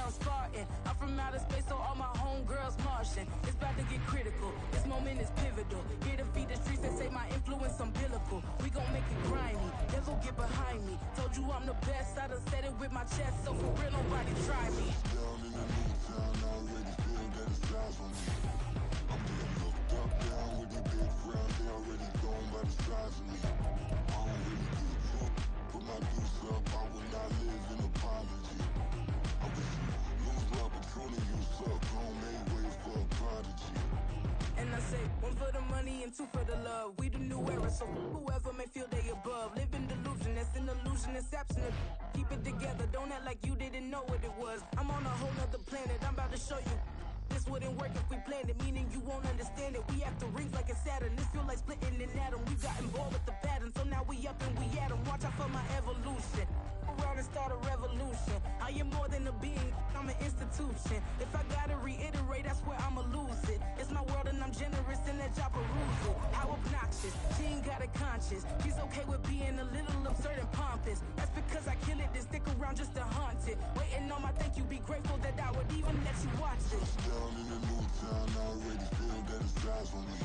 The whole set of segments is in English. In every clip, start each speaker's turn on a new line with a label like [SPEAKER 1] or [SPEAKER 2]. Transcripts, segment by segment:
[SPEAKER 1] I'm Spartan. I'm from outer space, so all my homegirls Martian. It's about to get critical. This moment is pivotal. Here to feed the streets and say my influence umbilical. We gon' make it grimy. Never get behind me. Told you I'm the best. I done said it with my chest, so for real, nobody try me.
[SPEAKER 2] Down in the new town, I already feel that it's eyes on me. I'm getting looked up, down with these big crowds. They already gone by the size of me. I don't really give a fuck. Put my deuce up, I will not live in apology. I wish you lose love, but truly you suck. Homemade way for a prodigy.
[SPEAKER 1] And I say, one for the money and two for the love. We the new era, so whoever may feel they above. Live in delusion, that's an illusion, it's absent. Keep it together, don't act like you didn't know what it was. I'm on a whole nother planet, I'm about to show you. This wouldn't work if we planned it, meaning you won't understand it. We after rings like a Saturn, this feel like splitting an atom. We got involved with the pattern, so now we up and we at 'em. Watch out for my evolution. Around and start a revolution. I am more than a being, I'm an institution. If I gotta reiterate, that's where I'ma lose it. It's my world and I'm generous in that job perusal. How obnoxious, she ain't got a conscience. She's okay with being a little absurd and pompous. That's because I kill it, then stick around just to haunt it. Waiting on my thank you, be grateful that I would even let you watch it.
[SPEAKER 2] Down in the new town, I already feel that it's eyes on me.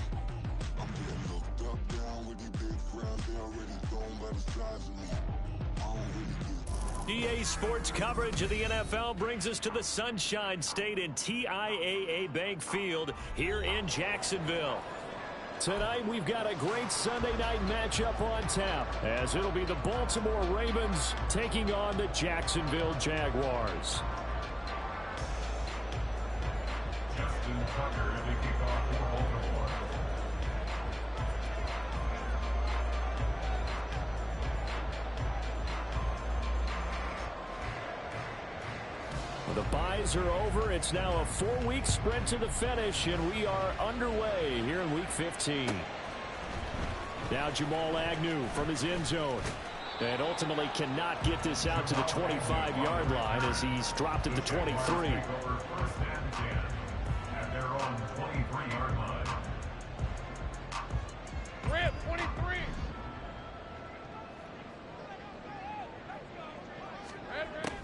[SPEAKER 2] I'm getting looked up, down with these big crowds. They already gone by the size of me. I don't really give
[SPEAKER 3] EA Sports coverage of the NFL brings us to the Sunshine State in TIAA Bank Field here in Jacksonville. Tonight we've got a great Sunday night matchup on tap, as it'll be the Baltimore Ravens taking on the Jacksonville Jaguars.
[SPEAKER 4] Justin Tucker to kick off for Baltimore.
[SPEAKER 3] The byes are over. It's now a 4-week sprint to the finish, and we are underway here in Week 15. Now Jamal Agnew from his end zone. And ultimately cannot get this out to the 25-yard line as he's dropped at the 23.
[SPEAKER 4] First and 10 at their own 23-yard line.
[SPEAKER 5] Rip, 23.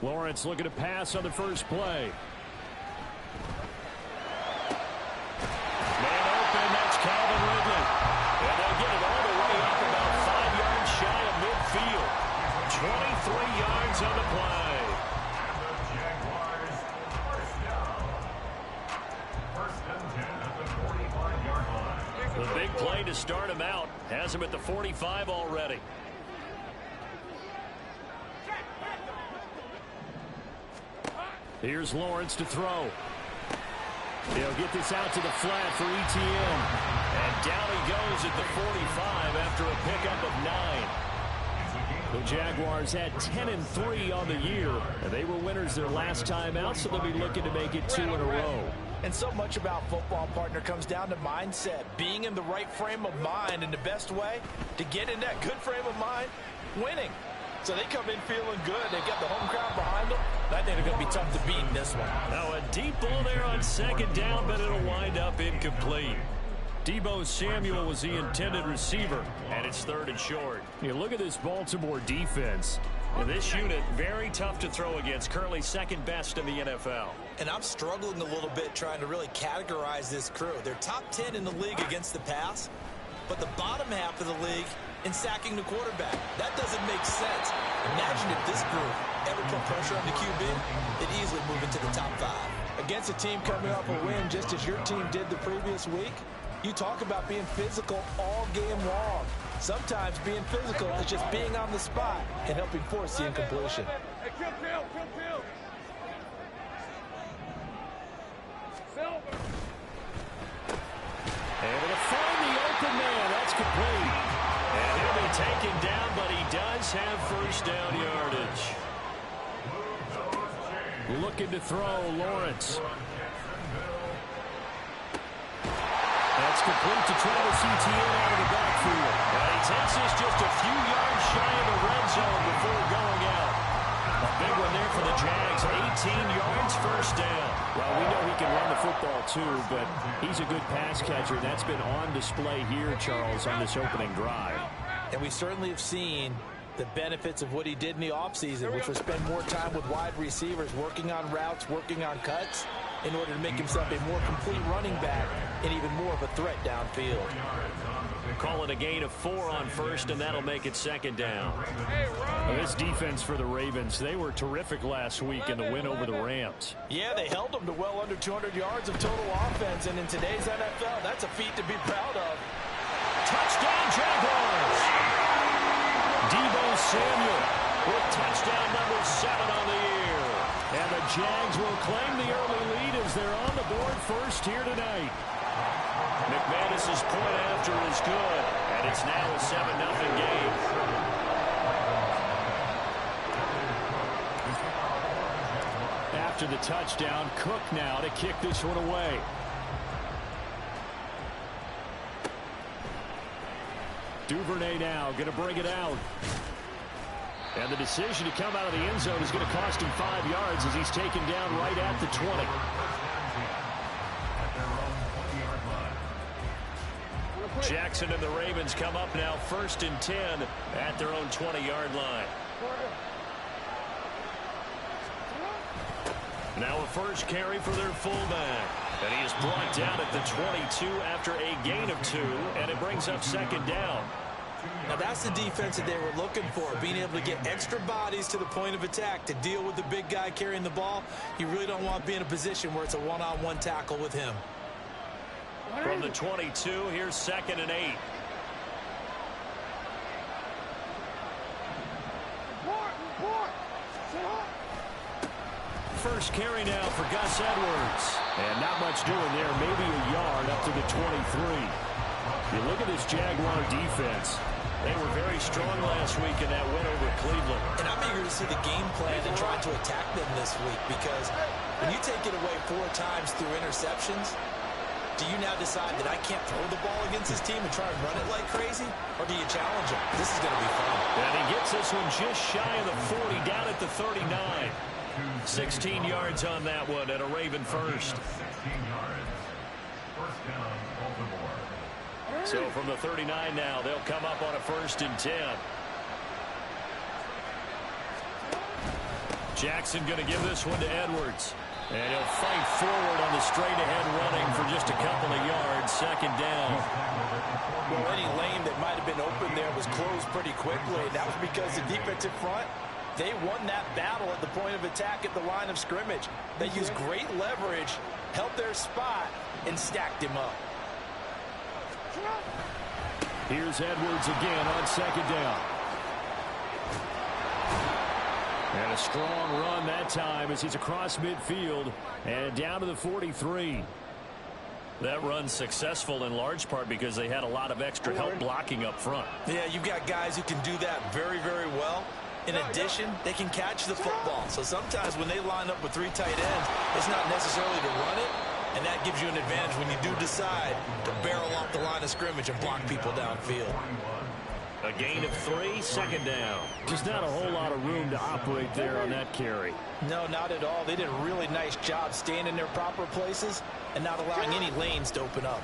[SPEAKER 3] Lawrence looking to pass on the first play. Man open, that's Calvin Ridley. And they'll get it all the way up about 5 yards shy of midfield. 23 yards on the play.
[SPEAKER 4] And the Jaguars first down. First and 10 at the 45-yard line.
[SPEAKER 3] The big play to start him out. Has him at the 45 already. Here's Lawrence to throw. He'll get this out to the flat for ETN. And down he goes at the 45 after a pickup of 9. The Jaguars had 10-3 on the year, and they were winners their last time out, so they'll be looking to make it 2 in a row.
[SPEAKER 6] And so much about football, partner, comes down to mindset. Being in the right frame of mind, and the best way to get in that good frame of mind, winning. So they come in feeling good. They got the home crowd behind them. I think they're going to be tough to beat in this one.
[SPEAKER 3] Now a deep ball there on second down, but it'll wind up incomplete. Deebo Samuel was the intended receiver, and it's 3rd and short. You look at this Baltimore defense. And this unit, very tough to throw against, currently second best in the NFL.
[SPEAKER 6] And I'm struggling a little bit trying to really categorize this crew. They're top 10 in the league against the pass, but the bottom half of the league in sacking the quarterback. That doesn't make sense. Imagine if this group ever put pressure on the QB, they'd easily move into the top 5. Against a team coming off a win just as your team did the previous week, you talk about being physical all game long. Sometimes being physical is just being on the spot and helping force the incompletion.
[SPEAKER 5] Hey, kill. Silver.
[SPEAKER 3] Able to find the open man. That's complete. And he'll be taken down, but he does have first down yardage. Looking to throw, Lawrence. That's complete to Travis Etienne out of the backfield. And he takes this just a few yards shy of the red zone before going out. A big one there for the Jags. 18 yards, first down. Well, we know he can run the football too, but he's a good pass catcher. That's been on display here, Charles, on this opening drive.
[SPEAKER 6] And we certainly have seen the benefits of what he did in the offseason, which was spend more time with wide receivers, working on routes, working on cuts, in order to make himself a more complete running back and even more of a threat downfield.
[SPEAKER 3] Call it a gain of 4 on first, and that'll make it second down. This defense for the Ravens, they were terrific last week in the win over the Rams.
[SPEAKER 6] Yeah, they held them to well under 200 yards of total offense, and in today's NFL, that's a feat to be proud of.
[SPEAKER 3] Touchdown, Jaguars! Deebo Samuel with touchdown number 7 on the year. And the Jags will claim the early lead as they're on the board first here tonight. McManus's point after is good, and it's now a 7-0 game. After the touchdown, Cook now to kick this one away. Duvernay now going to bring it out. And the decision to come out of the end zone is going to cost him 5 yards as he's taken down right at the 20. Jackson and the Ravens come up now 1st and 10 at their own 20-yard line. Now a first carry for their fullback. And he is brought down at the 22 after a gain of 2, and it brings up second down.
[SPEAKER 6] Now that's the defense that they were looking for, being able to get extra bodies to the point of attack to deal with the big guy carrying the ball. You really don't want to be in a position where it's a one-on-one tackle with him.
[SPEAKER 3] From the 22, here's 2nd and 8. First carry now for Gus Edwards. And not much doing there, maybe a yard up to the 23. You look at this Jaguar defense. They were very strong last week in that win over Cleveland.
[SPEAKER 6] And I'm eager to see the game plan and try to attack them this week, because when you take it away 4 times through interceptions, do you now decide that I can't throw the ball against this team and try and run it like crazy? Or do you challenge them? This is going to be fun.
[SPEAKER 3] And he gets this one just shy of the 40, down at the 39. 16 yards on that one, and a Raven first.
[SPEAKER 4] 16 yards. First down, Baltimore.
[SPEAKER 3] So from the 39 now, they'll come up on a 1st and 10. Jackson going to give this one to Edwards. And he'll fight forward on the straight-ahead running for just a couple of yards. Second down.
[SPEAKER 6] Well, any lane that might have been open there was closed pretty quickly. That was because the defensive front, they won that battle at the point of attack at the line of scrimmage. They used great leverage, held their spot, and stacked him up.
[SPEAKER 3] Here's Edwards again on second down. And a strong run that time as he's across midfield and down to the 43. That run's successful in large part because they had a lot of extra help blocking up front.
[SPEAKER 6] Yeah, you've got guys who can do that very, very well. In addition, they can catch the football. So sometimes when they line up with 3 tight ends, it's not necessarily to run it, and that gives you an advantage when you do decide to barrel off the line of scrimmage and block people downfield.
[SPEAKER 3] A gain of 3, second down. Just not a whole lot of room to operate there on that carry.
[SPEAKER 6] No, not at all. They did a really nice job staying in their proper places and not allowing any lanes to open up.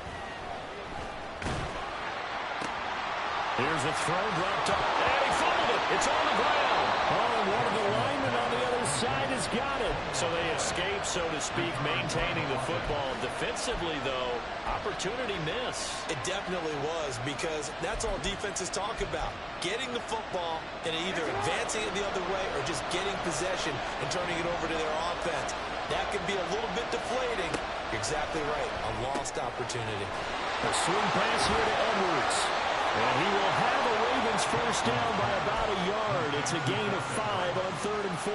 [SPEAKER 3] Here's a throw dropped off. And he fumbled it. It's on the ground. Oh, one of the linemen on the other side has got it. So they escape, so to speak, maintaining the football. Defensively, though, opportunity miss.
[SPEAKER 6] It definitely was, because that's all defenses talk about. Getting the football and either advancing it the other way or just getting possession and turning it over to their offense. That could be a little bit deflating. You're exactly right. A lost opportunity.
[SPEAKER 3] A swing pass here to Edwards. And he will have a Ravens first down by about a yard. It's a gain of 5 on 3rd and 4.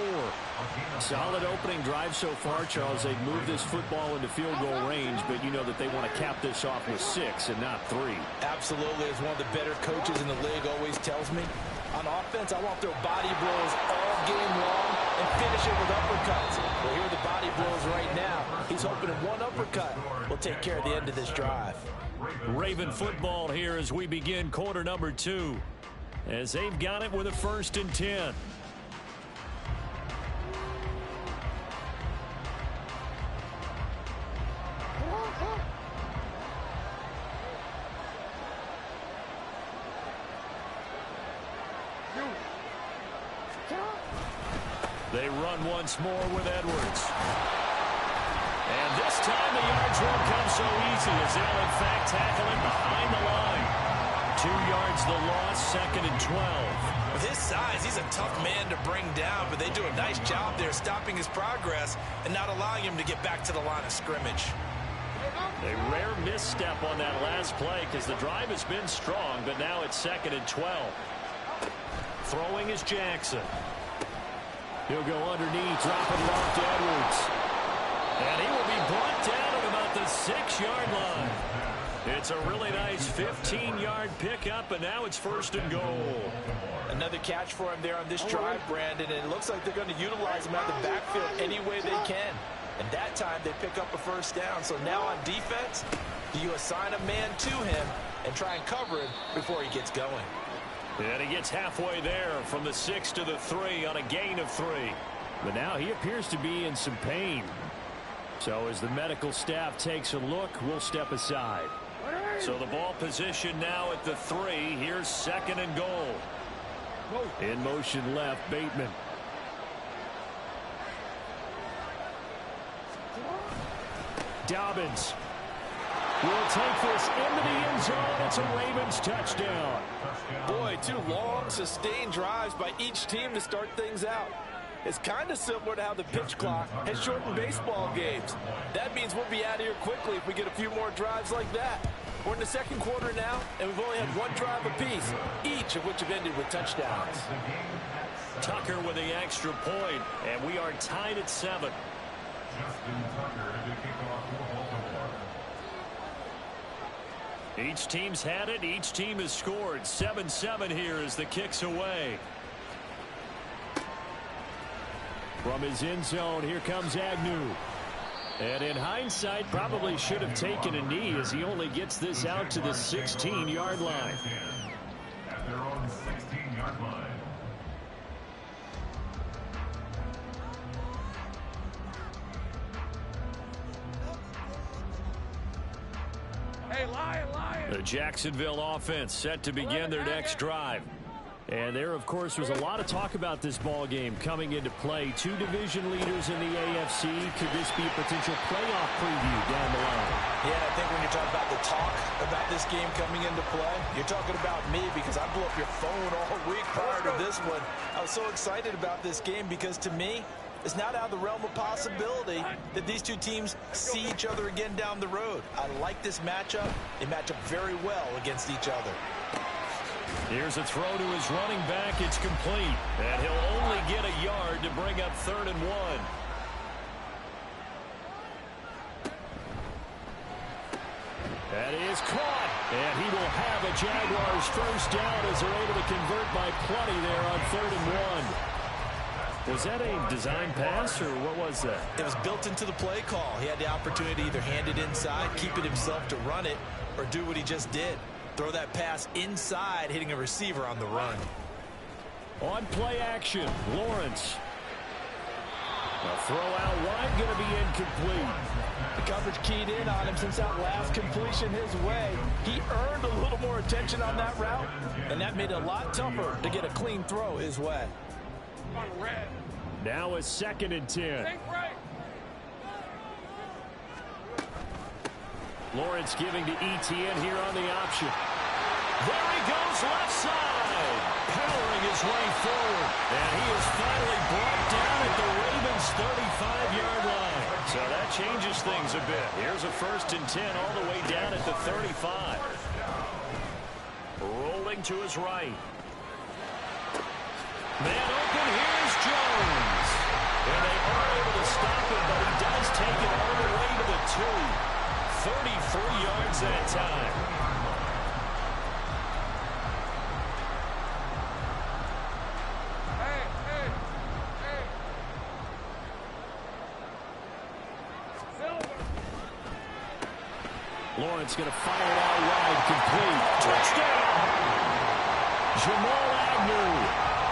[SPEAKER 3] Solid opening drive so far, Charles. They've moved this football into field goal range, but you know that they want to cap this off with 6 and not 3.
[SPEAKER 6] Absolutely. As one of the better coaches in the league always tells me, on offense, I want to throw body blows all game long and finish it with uppercuts. Well, here are the body blows right now. He's hoping that one uppercut will take care of the end of this drive.
[SPEAKER 3] Raven football here as we begin quarter number 2, as they've got it with a 1st and 10. They run once more with Edwards. And this time the yards won't come so easy as they'll in fact tackle him behind the line. 2 yards the loss, 2nd and 12.
[SPEAKER 6] With his size, he's a tough man to bring down, but they do a nice job there stopping his progress and not allowing him to get back to the line of scrimmage.
[SPEAKER 3] A rare misstep on that last play because the drive has been strong, but now it's 2nd and 12. Throwing is Jackson. He'll go underneath, dropping it off to Edwards. And he will be brought down at about the 6-yard line. It's a really nice 15-yard pickup, and now it's 1st and goal.
[SPEAKER 6] Another catch for him there on this drive, Brandon, and it looks like they're going to utilize him out of the backfield any way they can. And that time they pick up a 1st down. So now on defense, do you assign a man to him and try and cover him before he gets going?
[SPEAKER 3] And he gets halfway there from the 6 to the 3 on a gain of 3. But now he appears to be in some pain. So as the medical staff takes a look, we'll step aside. So the ball position now at the 3. Here's 2nd and goal. In motion left, Bateman. Dobbins will take this into the end zone. It's a Ravens touchdown.
[SPEAKER 7] Boy, 2 long, sustained drives by each team to start things out. It's kind of similar to how the pitch clock has shortened baseball games. That means we'll be out of here quickly if we get a few more drives like that. We're in the 2nd quarter now, and we've only had 1 drive apiece, each of which have ended with touchdowns.
[SPEAKER 3] Tucker with the extra point, and we are tied at 7. Each team's had it. Each team has scored. 7-7 here as the kick's away. From his end zone, here comes Agnew. And in hindsight, probably should have taken a knee as he only gets this out to the 16-yard line.
[SPEAKER 4] At their own 16-yard line.
[SPEAKER 5] Hey, Lion!
[SPEAKER 3] The Jacksonville offense set to begin their next drive. And there, of course, was a lot of talk about this ball game coming into play. 2 division leaders in the AFC. Could this be a potential playoff preview down the line?
[SPEAKER 6] Yeah, I think when you're talking about the talk about this game coming into play, you're talking about me because I blew up your phone all week prior to this one. I was so excited about this game because, to me, it's not out of the realm of possibility that these 2 teams see each other again down the road. I like this matchup. They match up very well against each other.
[SPEAKER 3] Here's a throw to his running back. It's complete. And he'll only get a yard to bring up 3rd and 1. That is caught. And he will have a Jaguars 1st down as they're able to convert by plenty there on 3rd and 1. Was that a design pass, or what was that?
[SPEAKER 6] It was built into the play call. He had the opportunity to either hand it inside, keep it himself to run it, or do what he just did. Throw that pass inside, hitting a receiver on the run.
[SPEAKER 3] On play action, Lawrence. A throw out wide, going to be incomplete.
[SPEAKER 7] The coverage keyed in on him since that last completion his way. He earned a little more attention on that route, and that made it a lot tougher to get a clean throw his way.
[SPEAKER 3] Now a 2nd and 10. Lawrence giving to Etienne here on the option. There he goes, left side. Powering his way forward. And he is finally brought down at the Ravens' 35-yard line. So that changes things a bit. Here's a 1st and 10 all the way down at the 35. Rolling to his right. Man open, here's Jones. And they are able to stop him, but he does take it all the way to the 2. 33 yards that time.
[SPEAKER 5] Hey.
[SPEAKER 3] Lawrence going to fire it out wide, complete. Touchdown! Jamal Agnew.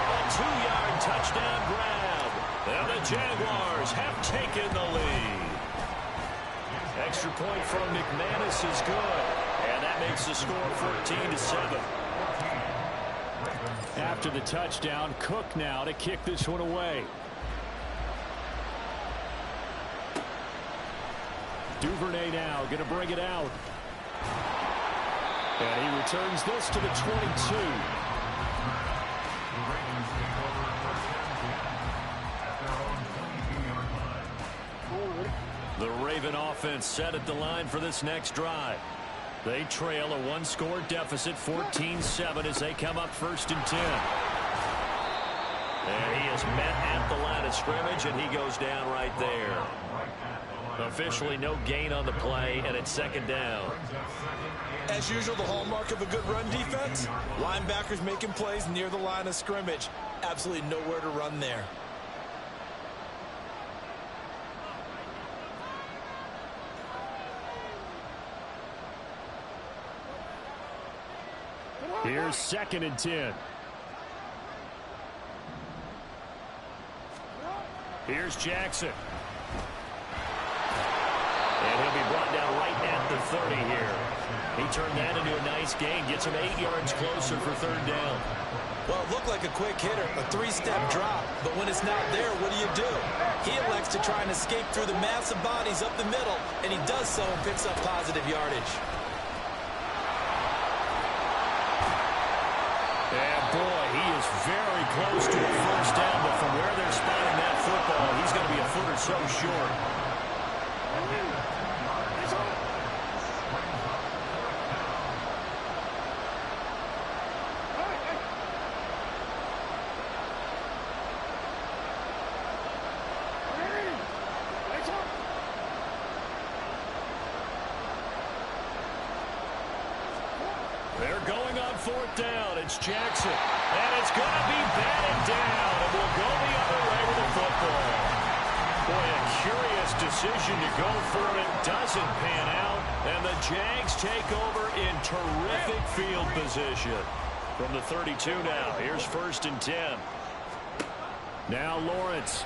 [SPEAKER 3] A 2-yard touchdown grab. And the Jaguars have taken the lead. Extra point from McManus is good. And that makes the score 14-7. After the touchdown, Cook now to kick this one away. Duvernay now going to bring it out. And he returns this to the 22. The Raven offense set at the line for this next drive. They trail a one-score deficit, 14-7, as they come up 1st and 10. And he is met at the line of scrimmage, and he goes down right there. Officially no gain on the play, and it's 2nd down.
[SPEAKER 6] As usual, the hallmark of a good run defense, linebackers making plays near the line of scrimmage. Absolutely nowhere to run there.
[SPEAKER 3] Here's 2nd and 10. Here's Jackson. And he'll be brought down right at the 30 here. He turned that into a nice gain. Gets him 8 yards closer for 3rd down.
[SPEAKER 6] Well, it looked like a quick hitter, a 3-step drop. But when it's not there, what do? He elects to try and escape through the massive bodies up the middle, and he does so and picks up positive yardage.
[SPEAKER 3] And boy, he is very close to a 1st down, but from where they're spotting that football, he's going to be a foot or so short. They're going on 4th down. It's Jackson. And it's going to be batted down. And we'll go the other way with the football. Boy, a curious decision to go for it. Doesn't pan out. And the Jags take over in terrific field position. From the 32 now. Here's 1st and 10. Now Lawrence.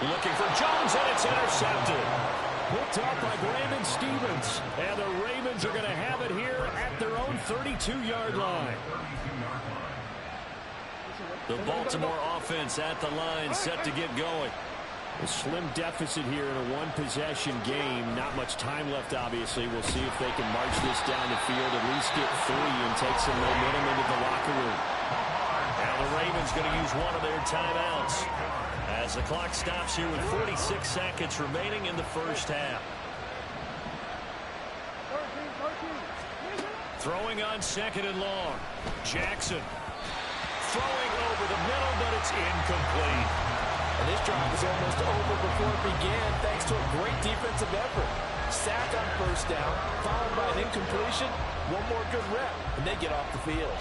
[SPEAKER 3] Looking for Jones, and it's intercepted. Picked up by Brandon Stevens. And the Ravens are going to have it here at their own 32-yard line. The Baltimore offense at the line, set to get going. A slim deficit here in a one-possession game. Not much time left, obviously. We'll see if they can march this down the field, at least get 3 and take some momentum into the locker room. Now the Ravens going to use one of their timeouts as the clock stops here with 46 seconds remaining in the 1st half. Throwing on 2nd and long. Jackson throwing over the middle, but it's incomplete.
[SPEAKER 7] And this drive was almost over before it began thanks to a great defensive effort. Sack on 1st down, followed by an incompletion. One more good rep, and they get off the field.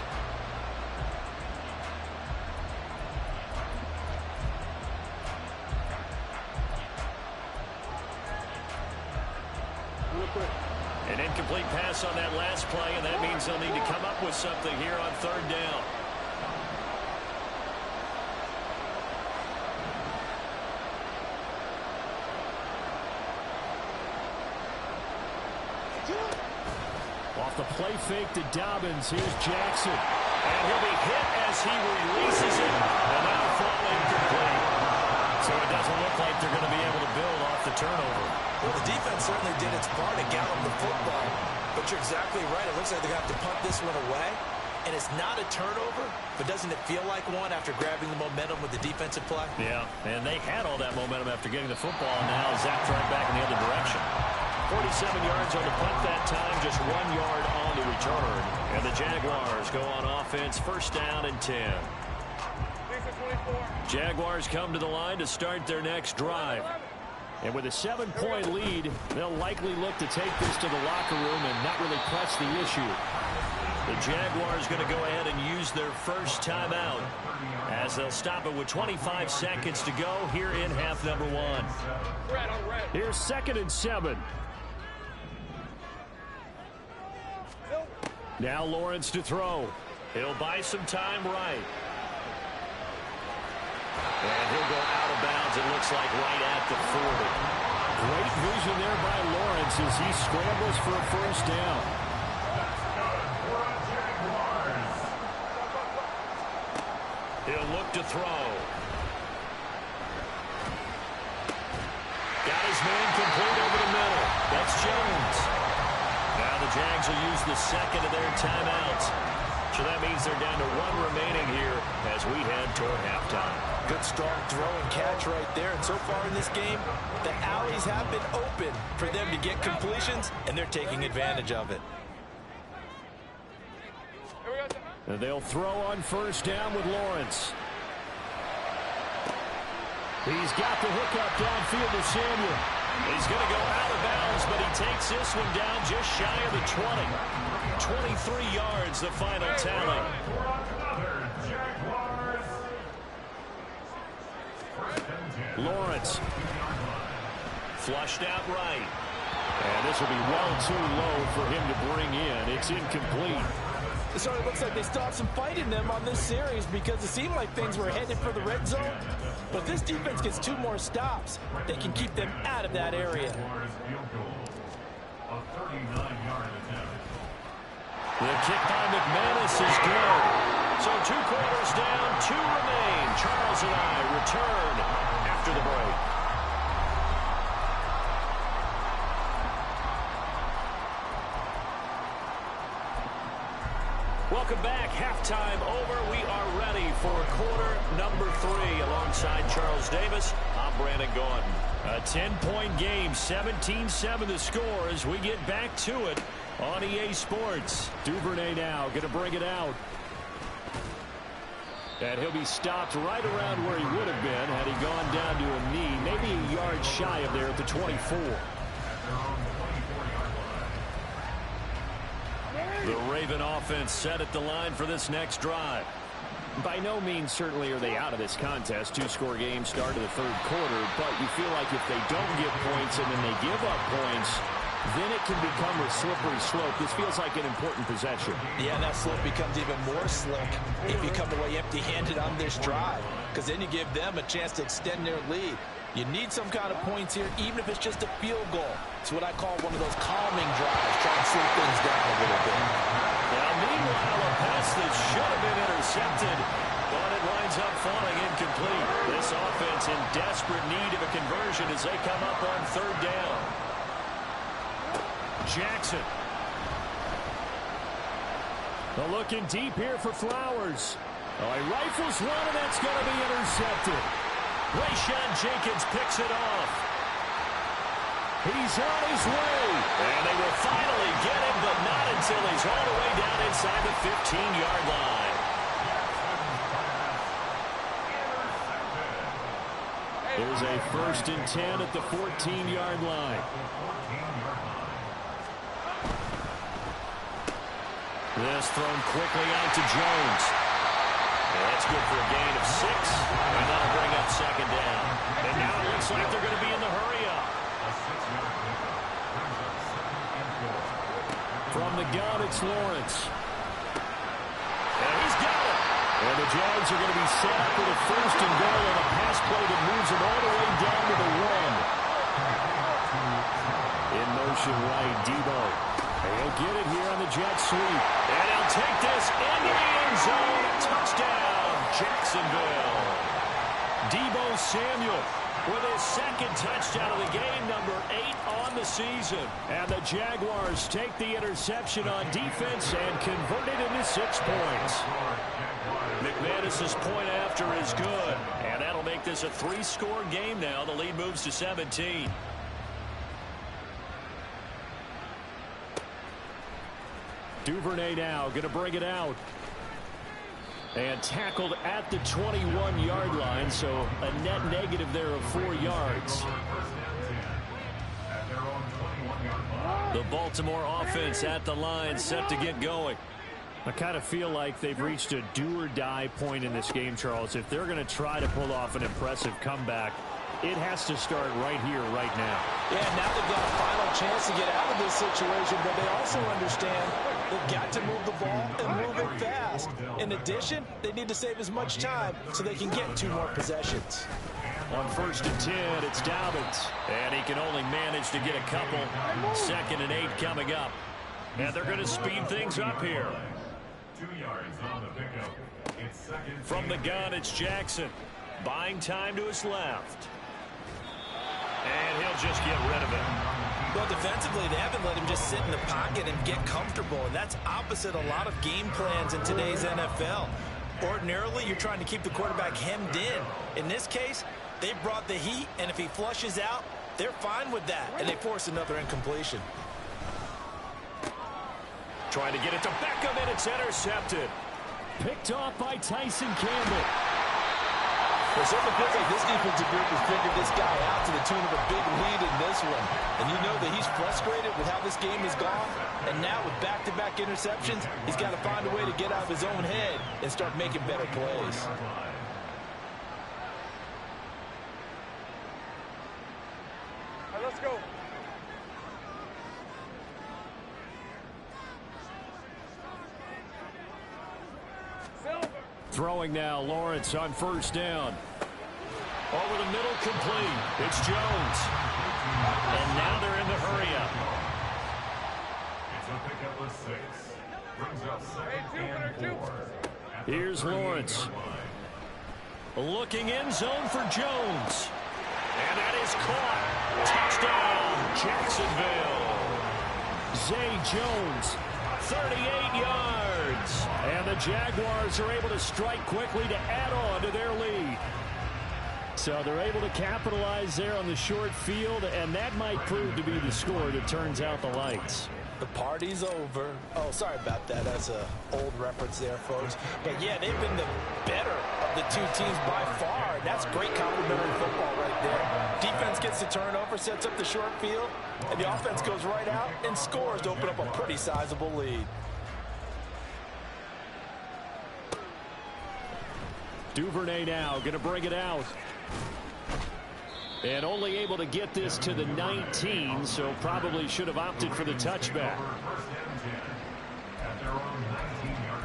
[SPEAKER 3] An incomplete pass on that last play, and that means they'll need to come up with something here on 3rd down. Off the play fake to Dobbins, here's Jackson. And he'll be hit as he releases it, and that'll fall incomplete. So it doesn't look like they're going to be able to build off the turnover.
[SPEAKER 6] Well, the defense certainly did its part to gallop the football. But you're exactly right. It looks like they're going to have to punt this one away. And it's not a turnover, but doesn't it feel like one after grabbing the momentum with the defensive play?
[SPEAKER 3] Yeah, and they had all that momentum after getting the football, and now zapped right back in the other direction. 47 yards on the punt that time, just 1 yard on the return. And the Jaguars go on offense, 1st down and 10. Jaguars come to the line to start their next drive. And with a 7-point lead, they'll likely look to take this to the locker room and not really press the issue. The Jaguars going to go ahead and use their 1st timeout as they'll stop it with 25 seconds to go here in half number 1. Here's 2nd and 7. Now Lawrence to throw. He'll buy some time right. And he'll go out of bounds, it looks like, right at the 40. Great vision there by Lawrence as he scrambles for a 1st down. He'll look to throw. Got his man complete over the middle. That's Jones. Now the Jags will use the second of their timeouts. So that means they're down to one remaining here as we head toward halftime.
[SPEAKER 6] Good strong throw and catch right there. And so far in this game, the alleys have been open for them to get completions, and they're taking advantage of it.
[SPEAKER 3] And they'll throw on first down with Lawrence. He's got the hookup downfield to Samuel. He's going to go out of bounds, but he takes this one down just shy of the 20. 23 yards, the final tally. Lawrence. Flushed out right. And this will be well too low for him to bring in. It's incomplete.
[SPEAKER 6] It sort of looks like they still have some fight in them on this series because it seemed like things were headed for the red zone. But if this defense gets 2 more stops, they can keep them out of that area.
[SPEAKER 3] The kick by McManus is good. So 2 quarters down, 2 remain. Charles and I return after the break. Welcome back. Halftime over. We are ready for quarter number 3. Alongside Charles Davis, I'm Brandon Gordon. A 10-point game, 17-7 the score as we get back to it on EA Sports. Duvernay now going to bring it out. And he'll be stopped right around where he would have been had he gone down to a knee, maybe a yard shy of there at the 24. The Raven offense set at the line for this next drive. By no means certainly are they out of this contest. 2-score game start of the 3rd quarter, but you feel like if they don't get points and then they give up points, then it can become a slippery slope. This feels like an important possession.
[SPEAKER 6] Yeah, and that slope becomes even more slick if you come away empty-handed on this drive, because then you give them a chance to extend their lead. You need some kind of points here, even if it's just a field goal. It's what I call one of those calming drives, trying to slow things down a little bit.
[SPEAKER 3] Now, meanwhile, a pass that should have been intercepted, but it winds up falling incomplete. This offense in desperate need of a conversion as they come up on 3rd down. Jackson. Looking deep here for Flowers. Oh, he rifles one, and that's going to be intercepted. Rayshawn Jenkins picks it off. He's on his way. And they will finally get him, but not until he's all the way down inside the 15-yard line. There's a 1st and 10 at the 14-yard line. This thrown quickly out to Jones. That's good for a gain of 6, and that'll bring up 2nd down. And now it looks like they're going to be in the hurry-up. From the gun, it's Lawrence. And he's got it. And the Jags are going to be set up with a 1st and goal on a pass play that moves them all the way down to the 1. In motion right, Debo. He'll get it here on the jet sweep. And he'll take this into the end zone. Touchdown, Jacksonville. Debo Samuel with his 2nd touchdown of the game, number 8 on the season. And the Jaguars take the interception on defense and convert it into 6 points. McManus's point after is good. And that'll make this a 3-score game now. The lead moves to 17. Duvernay now going to bring it out. And tackled at the 21-yard line, so a net negative there of 4 yards. The Baltimore offense at the line, set to get going. I kind of feel like they've reached a do-or-die point in this game, Charles. If they're going to try to pull off an impressive comeback, it has to start right here, right now.
[SPEAKER 6] Yeah, now they've got a final chance to get out of this situation, but they also understand they've got to move the ball and move it fast. In addition, they need to save as much time so they can get 2 more possessions.
[SPEAKER 3] On 1st and 10, it's Dobbins. And he can only manage to get a couple. 2nd and 8 coming up. And they're going to speed things up here.
[SPEAKER 4] 2 yards on the pickup. It's 2nd.
[SPEAKER 3] From the gun, it's Jackson. Buying time to his left. And he'll just get rid of it.
[SPEAKER 6] Well, defensively, they haven't let him just sit in the pocket and get comfortable, and that's opposite a lot of game plans in today's NFL. Ordinarily, you're trying to keep the quarterback hemmed in. In this case, they brought the heat, and if he flushes out, they're fine with that, and they force another incompletion.
[SPEAKER 3] Trying to get it to Beckham, and it's intercepted. Picked off by Tyson Campbell.
[SPEAKER 7] Well, certainly feels like this defensive group has figured this guy out to the tune of a big lead in this one. And you know that he's frustrated with how this game has gone. And now with back-to-back interceptions, he's got to find a way to get out of his own head and start making better plays.
[SPEAKER 5] All right, let's go.
[SPEAKER 3] Throwing now, Lawrence on first down. Over the middle, complete. It's Jones. And now they're in the hurry-up.
[SPEAKER 4] It's a pickup of 6. Brings up 2nd and 4.
[SPEAKER 3] Here's Lawrence. Looking end zone for Jones. And that is caught. Touchdown, Jacksonville. Zay Jones, 38 yards. And the Jaguars are able to strike quickly to add on to their lead. So they're able to capitalize there on the short field, and that might prove to be the score that turns out the lights.
[SPEAKER 6] The party's over. Oh, sorry about that. That's an old reference there, folks. But, yeah, they've been the better of the two teams by far. And that's great complementary football right there. Defense gets the turnover, sets up the short field, and the offense goes right out and scores to open up a pretty sizable lead.
[SPEAKER 3] Duvernay now going to bring it out. And only able to get this to the 19, so probably should have opted for the touchback.
[SPEAKER 4] At their own 19-yard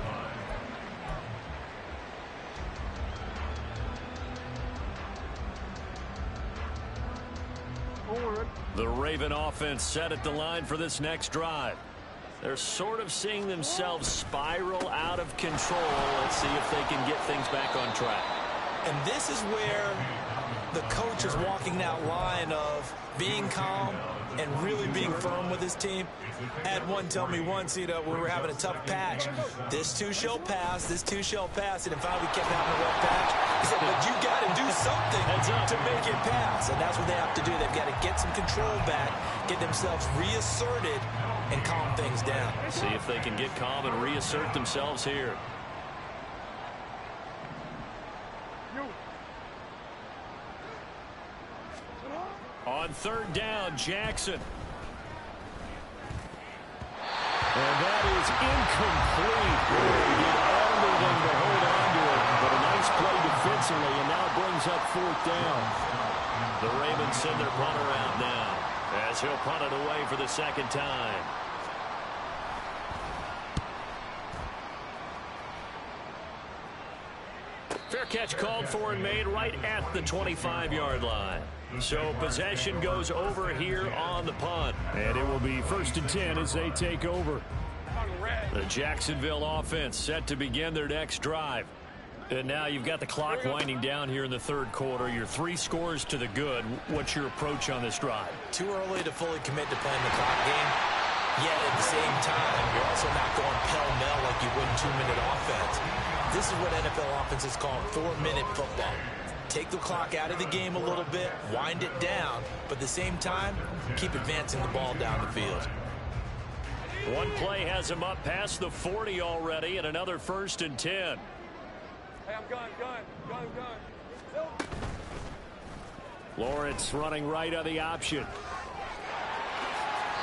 [SPEAKER 4] line.
[SPEAKER 3] The Raven offense set at the line for this next drive. They're sort of seeing themselves spiral out of control. Let's see if they can get things back on track.
[SPEAKER 6] And this is where the coach is walking that line of being calm and really being firm with his team. I had one tell me once, when we were having a tough patch, this too shall pass, this too shall pass, and if we kept having a rough patch, he said, but you got to do something to make it pass, and that's what they have to do. They've got to get some control back, get themselves reasserted, and calm things down.
[SPEAKER 3] See if they can get calm and reassert themselves here. On third down, Jackson. And that is incomplete. He did everything to hold on to it, but a nice play defensively, and now brings up fourth down. The Ravens send their punter out now, as he'll punt it away for the second time. Fair catch called for and made right at the 25-yard line. So possession goes over here on the punt. And it will be 1st and 10 as they take over. The Jacksonville offense set to begin their next drive. And now you've got the clock winding down here in the third quarter. You're 3 scores to the good. What's your approach on this drive?
[SPEAKER 6] Too early to fully commit to playing the clock game. Yet at the same time, you're also not going pell-mell like you would in 2-minute offense. This is what NFL offenses call 4-minute football. Take the clock out of the game a little bit, wind it down, but at the same time, keep advancing the ball down the field.
[SPEAKER 3] One play has him up past the 40 already, and another 1st and 10.
[SPEAKER 5] Hey, I'm gun.
[SPEAKER 3] Lawrence running right on the option.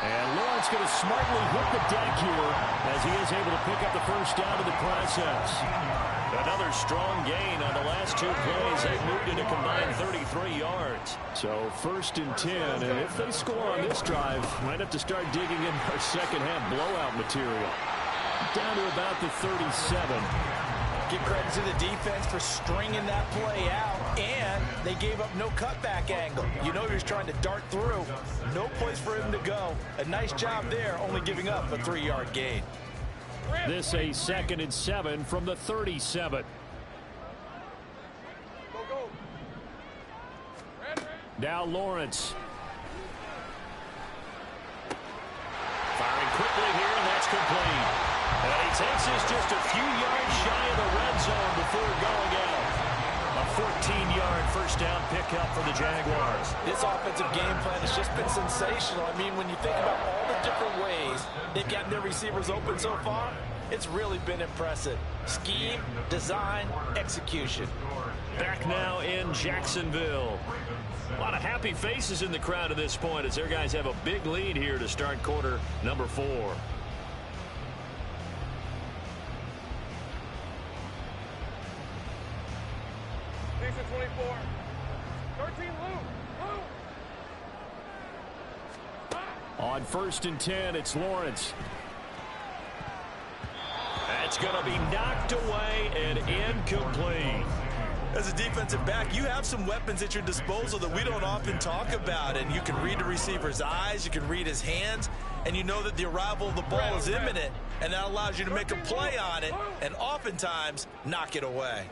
[SPEAKER 3] And Lawrence going to smartly hit the deck here as he is able to pick up the first down in the process. Another strong gain on the last 2 plays. They moved it a combined 33 yards. So 1st and 10, and if they score on this drive, might have to start digging in our second-half blowout material. Down to about the 37.
[SPEAKER 6] Give credit to the defense for stringing that play out, and they gave up no cutback angle. You know he was trying to dart through. No place for him to go. A nice job there, only giving up a 3-yard gain.
[SPEAKER 3] This a 2nd and 7 from the 37.
[SPEAKER 5] Go.
[SPEAKER 3] Now Lawrence quickly here, and that's complete. And he takes us just a few yards shy of the red zone before going out. A 14-yard first down pickup for the Jaguars.
[SPEAKER 7] This offensive game plan has just been sensational. I mean, when you think about all the different ways they've gotten their receivers open so far, it's really been impressive. Scheme, design, execution.
[SPEAKER 3] Back now in Jacksonville. A lot of happy faces in the crowd at this point as their guys have a big lead here to start quarter number 4.
[SPEAKER 5] Decent 24. 13, Lou.
[SPEAKER 3] On 1st and 10, it's Lawrence. That's going to be knocked away and incomplete.
[SPEAKER 6] As a defensive back, you have some weapons at your disposal that we don't often talk about, and you can read the receiver's eyes, you can read his hands, and you know that the arrival of the ball is imminent, and that allows you to make a play on it and oftentimes knock it away.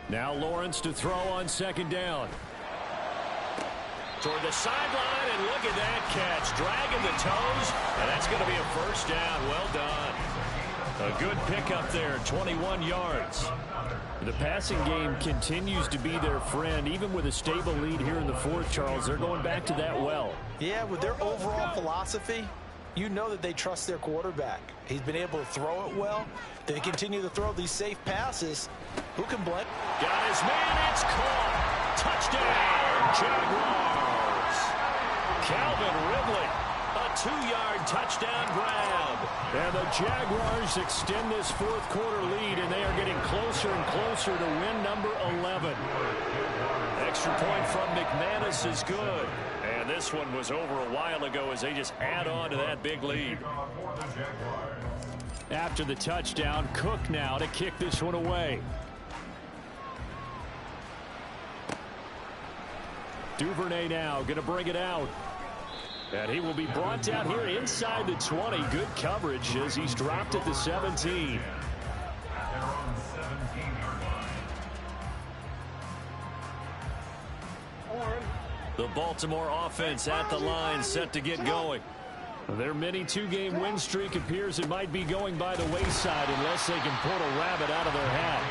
[SPEAKER 3] Now Lawrence to throw on 2nd down. Toward the sideline, and look at that catch. Dragging the toes, and that's going to be a first down. Well done. A good pickup there, 21 yards. The passing game continues to be their friend. Even with a stable lead here in the 4th, Charles, they're going back to that well.
[SPEAKER 7] Yeah, with their overall philosophy, you know that they trust their quarterback. He's been able to throw it well. They continue to throw these safe passes. Who can blame?
[SPEAKER 3] Got his man, it's caught. Touchdown, Jaguars. Calvin Ridley, a 2-yard touchdown grab. And the Jaguars extend this 4th quarter lead, and they are getting closer and closer to win number 11. Extra point from McManus is good. And this one was over a while ago as they just add on to that big lead. After the touchdown, Cook now to kick this one away. Duvernay now going to bring it out. And he will be brought down here inside the 20. Good coverage as he's dropped at the 17. The Baltimore offense at the line, set to get going. Their mini 2-game win streak appears it might be going by the wayside unless they can pull a rabbit out of their hat.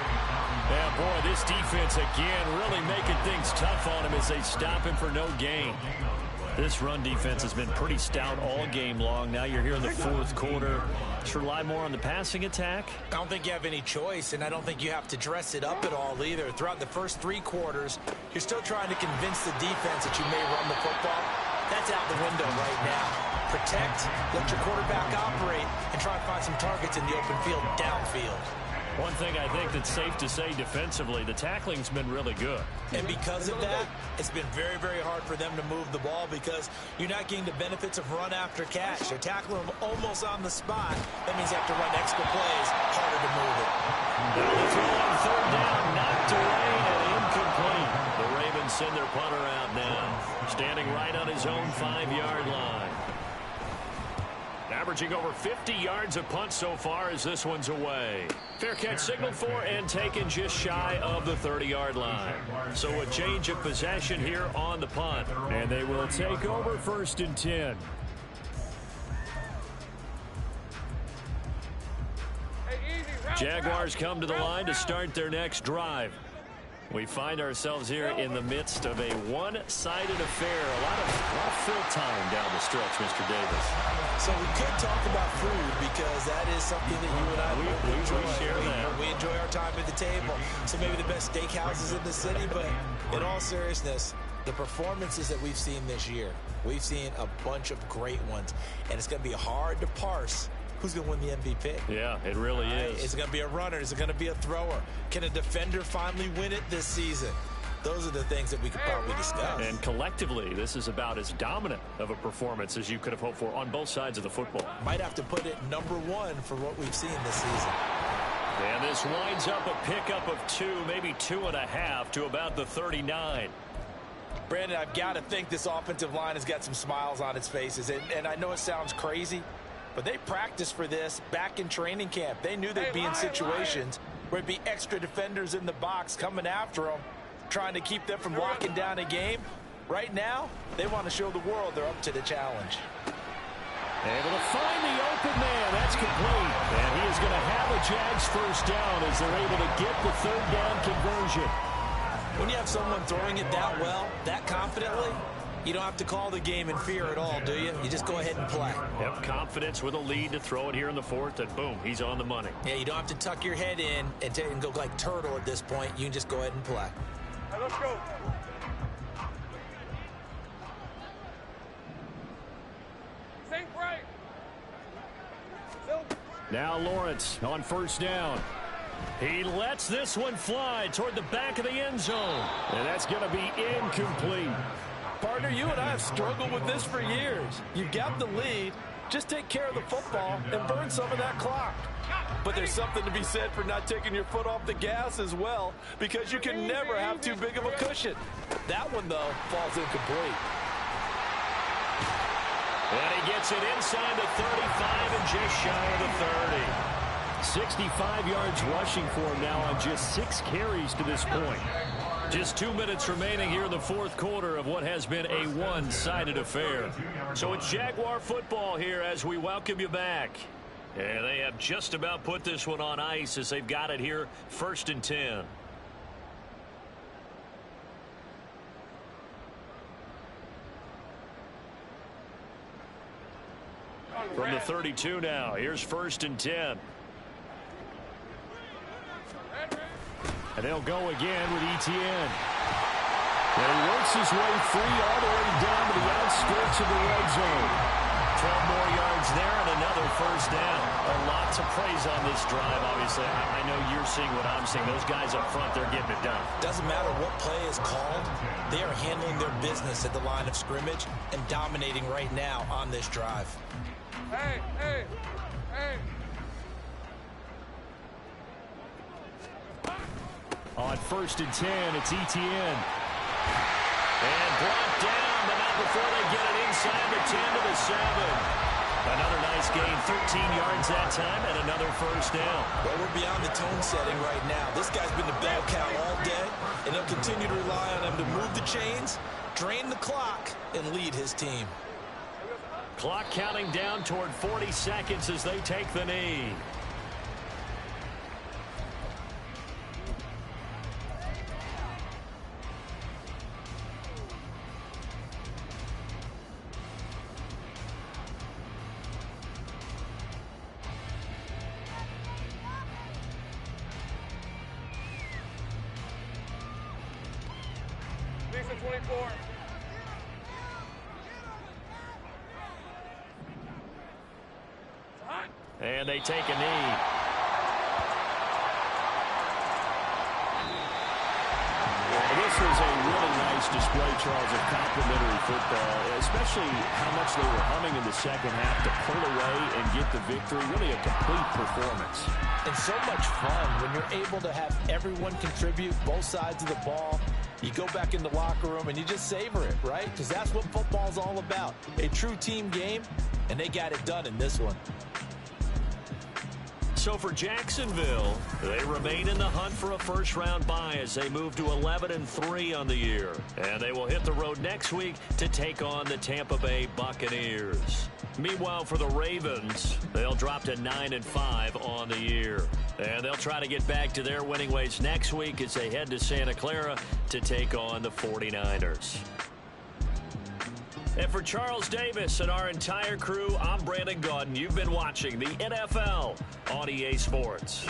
[SPEAKER 3] Yeah, boy, this defense again really making things tough on him as they stop him for no gain. This run defense has been pretty stout all game long. Now you're here in the 4th quarter. Should rely more on the passing attack?
[SPEAKER 6] I don't think you have any choice, and I don't think you have to dress it up at all either. Throughout the first 3 quarters, you're still trying to convince the defense that you may run the football. That's out the window right now. Protect, let your quarterback operate, and try to find some targets in the open field downfield.
[SPEAKER 3] One thing I think that's safe to say defensively, the tackling's been really good.
[SPEAKER 6] And because of that, it's been very, very hard for them to move the ball because you're not getting the benefits of run after catch. They're tackling them almost on the spot. That means you have to run extra plays, harder to move it.
[SPEAKER 3] Now the throw on 3rd down, knocked away and incomplete. The Ravens send their punter out now, standing right on his own 5-yard line. Averaging over 50 yards a punt so far as this one's away. Fair catch signaled for and taken just shy of the 30-yard line. So a change of possession here on the punt. And they will take over 1st and 10. Jaguars come to the line to start their next drive. We find ourselves here in the midst of a one-sided affair. A lot of fill time down the stretch, Mr. Davis.
[SPEAKER 6] So we could talk about food because that is something that you and I enjoy.
[SPEAKER 3] We share that.
[SPEAKER 6] We enjoy our time at the table. So maybe the best steakhouses in the city, but in all seriousness, the performances that we've seen this year, we've seen a bunch of great ones, and it's going to be hard to parse who's going to win the MVP.
[SPEAKER 3] Yeah, it really is.
[SPEAKER 6] Is it going to be a runner? Is it going to be a thrower? Can a defender finally win it this season? Those are the things that we could probably discuss.
[SPEAKER 3] And collectively, this is about as dominant of a performance as you could have hoped for on both sides of the football.
[SPEAKER 6] Might have to put it #1 for what we've seen this season.
[SPEAKER 3] And this winds up a pickup of 2, maybe 2.5 to about the 39.
[SPEAKER 7] Brandon, I've got to think this offensive line has got some smiles on its faces. And I know it sounds crazy, but they practiced for this back in training camp. They knew they'd be in situations where it'd be extra defenders in the box coming after them, trying to keep them from locking down a game. Right now, they want to show the world they're up to the challenge.
[SPEAKER 3] Able to find the open man. That's complete. And he is going to have a Jags first down as they're able to get the third down conversion.
[SPEAKER 6] When you have someone throwing it that well, that confidently, you don't have to call the game in fear at all, do you? You just go ahead and play.
[SPEAKER 3] Yep, confidence with a lead to throw it here in the fourth, and boom, he's on the money.
[SPEAKER 6] Yeah, you don't have to tuck your head in and go like turtle at this point. You can just go ahead and play.
[SPEAKER 5] Right, let's go. Think right.
[SPEAKER 3] Now Lawrence on first down. He lets this one fly toward the back of the end zone. And that's going to be incomplete.
[SPEAKER 7] Partner, you and I have struggled with this for years. You've got the lead. Just take care of the football and burn some of that clock. But there's something to be said for not taking your foot off the gas as well, because you can never have too big of a cushion. That one, though, falls incomplete.
[SPEAKER 3] And he gets it inside the 35 and just shy of the 30. 65 yards rushing for him now on just 6 carries to this point. Just 2 minutes remaining here in the fourth quarter of what has been a one-sided affair. So it's Jaguar football here as we welcome you back. And they have just about put this one on ice as they've got it here, 1st and 10. From the 32 now, here's 1st and 10. And they'll go again with Etienne. And he works his way free all the way down to the outskirts of the red zone. 12 more yards there and another first down. A lot to praise on this drive, obviously. I know you're seeing what I'm seeing. Those guys up front, they're getting it done.
[SPEAKER 6] Doesn't matter what play is called. They are handling their business at the line of scrimmage and dominating right now on this drive.
[SPEAKER 5] Hey, hey, hey.
[SPEAKER 3] On 1st and 10, it's Etienne. And brought down, but not before they get it inside the 10 to the 7. Another nice gain, 13 yards that time, and another first down.
[SPEAKER 6] Well, we're beyond the tone setting right now. This guy's been the bell cow all day, and he'll continue to rely on him to move the chains, drain the clock, and lead his team.
[SPEAKER 3] Clock counting down toward 40 seconds as they take the knee.
[SPEAKER 5] Lisa 24.
[SPEAKER 3] And they take a knee. This was a really nice display, Charles, of complimentary football, especially how much they were humming in the second half to pull away and get the victory. Really a complete performance.
[SPEAKER 7] And so much fun when you're able to have everyone contribute, both sides of the ball. You go back in the locker room and you just savor it, right? Because that's what football's all about. A true team game, and they got it done in this one.
[SPEAKER 3] So for Jacksonville, they remain in the hunt for a first-round bye as they move to 11-3 on the year. And they will hit the road next week to take on the Tampa Bay Buccaneers. Meanwhile, for the Ravens, they'll drop to 9-5 on the year. And they'll try to get back to their winning ways next week as they head to Santa Clara to take on the 49ers. And for Charles Davis and our entire crew, I'm Brandon Gaudin. You've been watching the NFL on EA Sports.